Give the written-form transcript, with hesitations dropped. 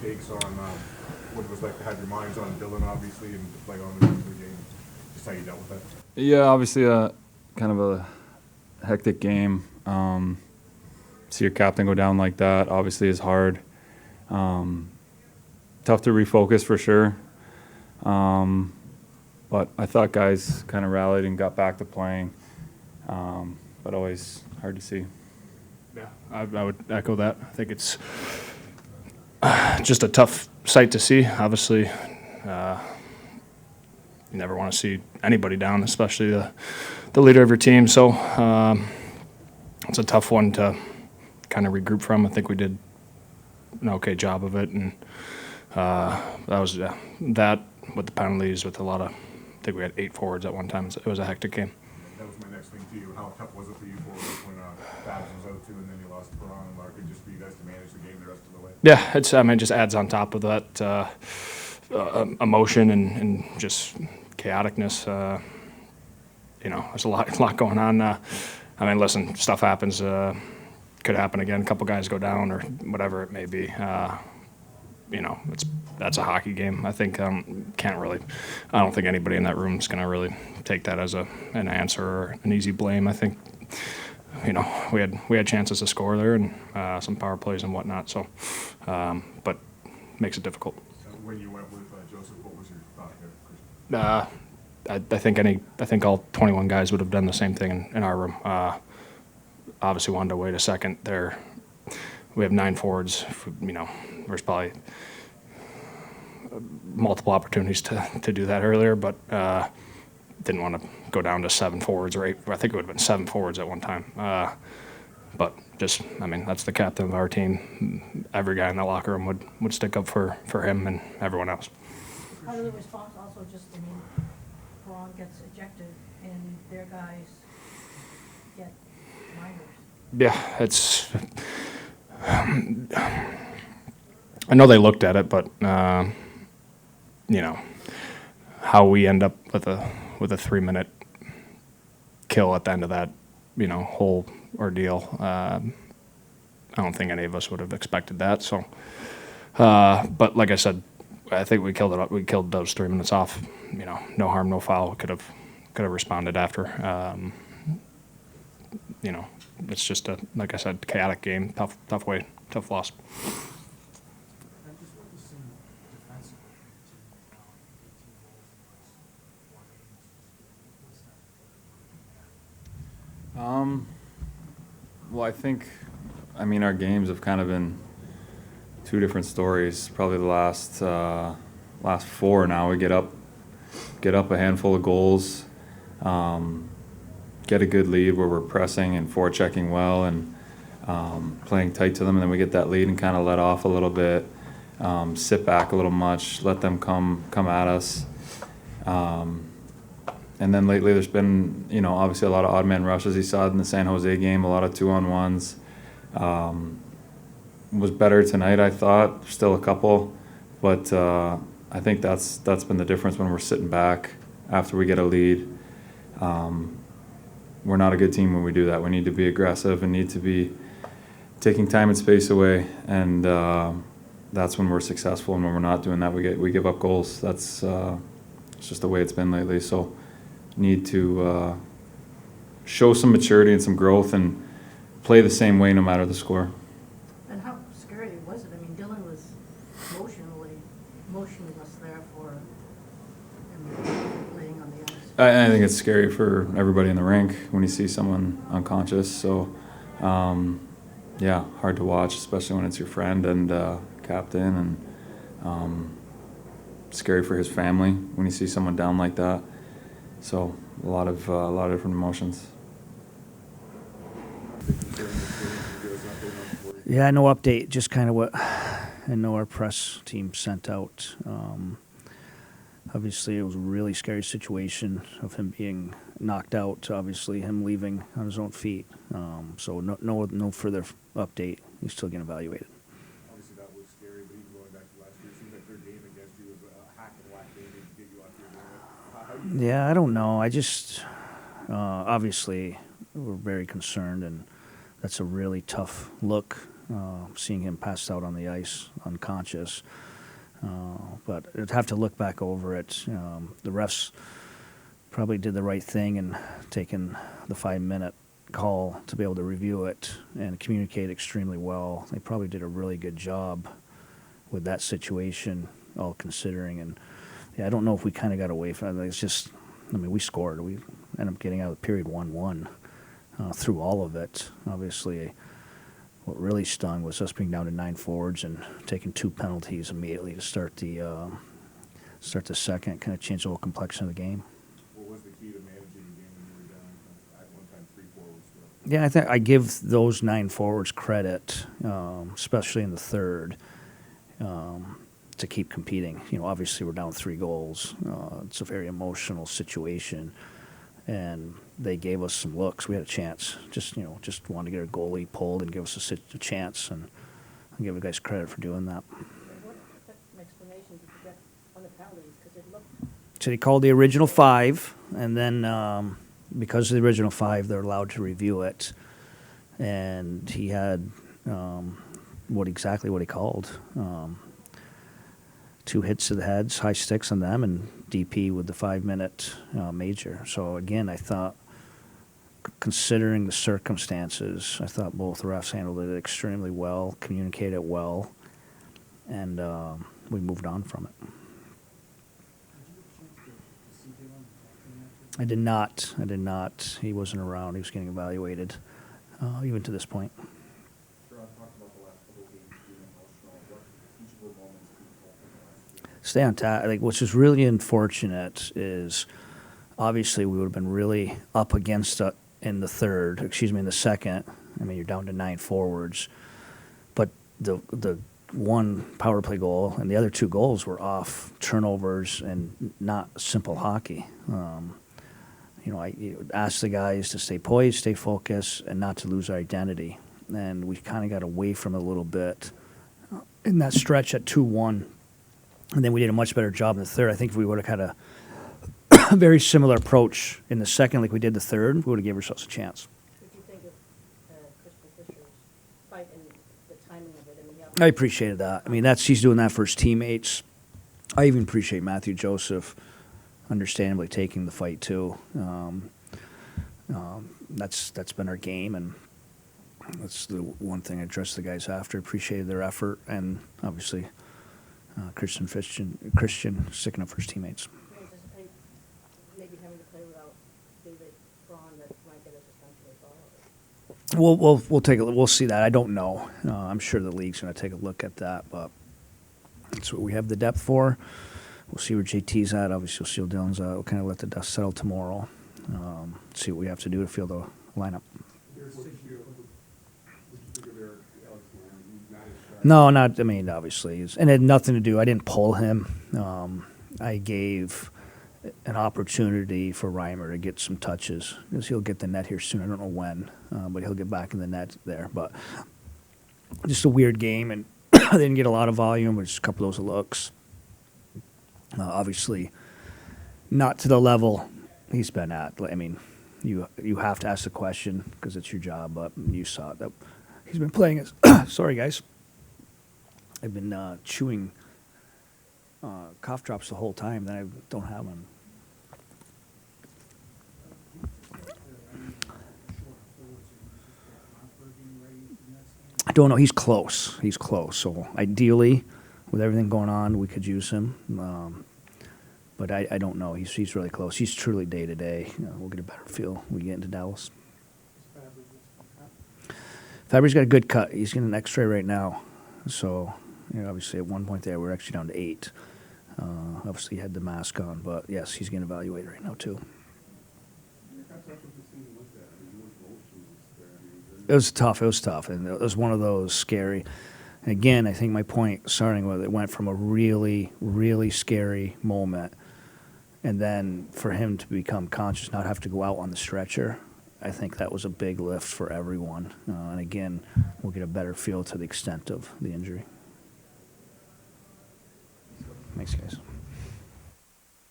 takes on what it was like to have your minds on Dylan, obviously, and to play on the rest of the game? Just how you dealt with that? Yeah, obviously kind of a hectic game. See your captain go down like that obviously is hard. Tough to refocus for sure. But I thought guys kind of rallied and got back to playing. But always hard to see. Yeah, I would echo that. I think it's just a tough sight to see. Obviously, you never want to see anybody down, especially the leader of your team. So it's a tough one to kind of regroup from. I think we did an okay job of it, and that was that with the penalties, with a lot of. I think we had 8 forwards at one time. It was a hectic game. That was my next thing to you. How tough was it for you forwards when Babs was out too, and then you lost Perron and Larkin, just for you guys to manage the game the rest of the way? Yeah, it just adds on top of that emotion and just chaoticness. There's a lot going on. Listen, stuff happens. Could happen again. A couple guys go down or whatever it may be. That's a hockey game. I think I don't think anybody in that room is going to really take that as an answer or an easy blame. I think, we had chances to score there and some power plays and whatnot. So, but makes it difficult. When you went with Joseph, what was your thought there, Christian? I think all 21 guys would have done the same thing in our room. Obviously wanted to wait a second there. We have 9 forwards. There's probably multiple opportunities to do that earlier, but didn't want to go down to 7 forwards or 8. I think it would have been 7 forwards at one time. But that's the captain of our team. Every guy in the locker room would stick up for him and everyone else. Part of the response also Perron gets ejected and their guys get minors. Yeah, it's. I know they looked at it, but how we end up with a 3-minute kill at the end of that, whole ordeal. I don't think any of us would have expected that. So, but like I said, I think we killed it. We killed those 3 minutes off. No harm, no foul. Could have responded after. It's just like I said, chaotic game. Tough loss. Well, I think, our games have kind of been 2 different stories. Probably the last 4 now. We get up a handful of goals, get a good lead where we're pressing and forechecking well and playing tight to them, and then we get that lead and kind of let off a little bit, sit back a little much, let them come at us. And then lately there's been, obviously a lot of odd man rushes. You saw it in the San Jose game, a lot of 2-on-1s. Was better tonight, I thought. Still a couple, but I think that's been the difference when we're sitting back after we get a lead. We're not a good team when we do that. We need to be aggressive and need to be taking time and space away, and that's when we're successful. And when we're not doing that, we give up goals. That's it's just the way it's been lately. So need to show some maturity and some growth and play the same way no matter the score. And how scary was it? Dylan was motionless there for him laying on the ice. I think it's scary for everybody in the rink when you see someone unconscious. So, hard to watch, especially when it's your friend and captain, and scary for his family when you see someone down like that. So, a lot of different emotions. Yeah, no update. Just kind of what I know our press team sent out. Obviously, it was a really scary situation of him being knocked out. Obviously, him leaving on his own feet. So no further update. He's still getting evaluated. Obviously, that was scary, but even going back to last year, it seems like their game against you was a hack and whack game to get you off your game. Yeah, I don't know. I just obviously we're very concerned, and that's a really tough look seeing him passed out on the ice, unconscious. But I'd have to look back over it. The refs probably did the right thing in taking the 5-minute call to be able to review it and communicate extremely well. They probably did a really good job with that situation, all considering. And yeah, I don't know if we kind of got away from it. It's just, I mean, we scored. We ended up getting out of the period 1-1 through all of it. Obviously, what really stung was us being down to 9 forwards and taking 2 penalties immediately to start the second. Kind of changed the whole complexion of the game. What was the key to managing the game when you were down at one time 3 forwards? Yeah, I think I give those 9 forwards credit, especially in the third, to keep competing. You know, obviously we're down 3 goals. It's a very emotional situation, and they gave us some looks. We had a chance. Just wanted to get a goalie pulled and give us a chance, and I give the guys credit for doing that. What explanation did you get on the penalties? Because it looked, So they called the original 5, and then because of the original 5, they're allowed to review it. And he had what he called. 2 hits to the heads, high sticks on them, and DP with the 5-minute major. So again, I thought, considering the circumstances, I thought both refs handled it extremely well, communicated well, and we moved on from it. I did not. He wasn't around. He was getting evaluated, even to this point. Chiarot talked about the last couple of games being emotional. What teachable moments do you pull from the last 2? Stay on task. Like, which is really unfortunate is, obviously we would have been really up against it in the second. I mean, you're down to 9 forwards, but the one power play goal and the other 2 goals were off turnovers and not simple hockey. I asked the guys to stay poised, stay focused, and not to lose our identity. And we kind of got away from it a little bit in that stretch at 2-1. And then we did a much better job in the third. I think if we would have had a very similar approach in the second like we did the third, we would have given ourselves a chance. what do you think of Christian Fischer's fight and the timing of it? I mean, I appreciated that. I mean, he's doing that for his teammates. I even appreciate Matthew Joseph understandably taking the fight too. That's been our game, and that's the one thing I addressed the guys after. Appreciated their effort, and obviously Christian sticking up for his teammates. do you anticipate maybe having to play without David Braun that might get a suspension as well? We'll take a look. We'll see that. I don't know. I'm sure the league's going to take a look at that, but that's what we have the depth for. We'll see where JT's at. Obviously, we'll see where Dylan's at. We'll kind of let the dust settle tomorrow. See what we have to do to field the lineup. What did you think of Derek Lalonde? He's not as sharp. No, not. I mean, obviously, and it had nothing to do. I didn't pull him. I gave an opportunity for Reimer to get some touches because he'll get the net here soon. I don't know when, but he'll get back in the net there. But just a weird game, and they didn't get a lot of volume, but just a couple of those looks. Obviously, not to the level he's been at. I mean, you have to ask the question because it's your job. But you saw it, that he's been playing as. Sorry, guys. I've been chewing cough drops the whole time. Then I don't have them. I don't know. He's close. So ideally, with everything going on, we could use him. But I don't know. He's really close. He's truly day to day. We'll get a better feel when we get into Dallas. Fabry's got a good cut. He's getting an X-ray right now. So, obviously at one point there, we're actually down to 8. Obviously he had the mask on, but yes, he's getting evaluated right now too. It was tough, and it was one of those scary. And again, I think my point, starting with it, went from a really, really scary moment, and then for him to become conscious, not have to go out on the stretcher, I think that was a big lift for everyone. And again, we'll get a better feel to the extent of the injury. Thanks, guys.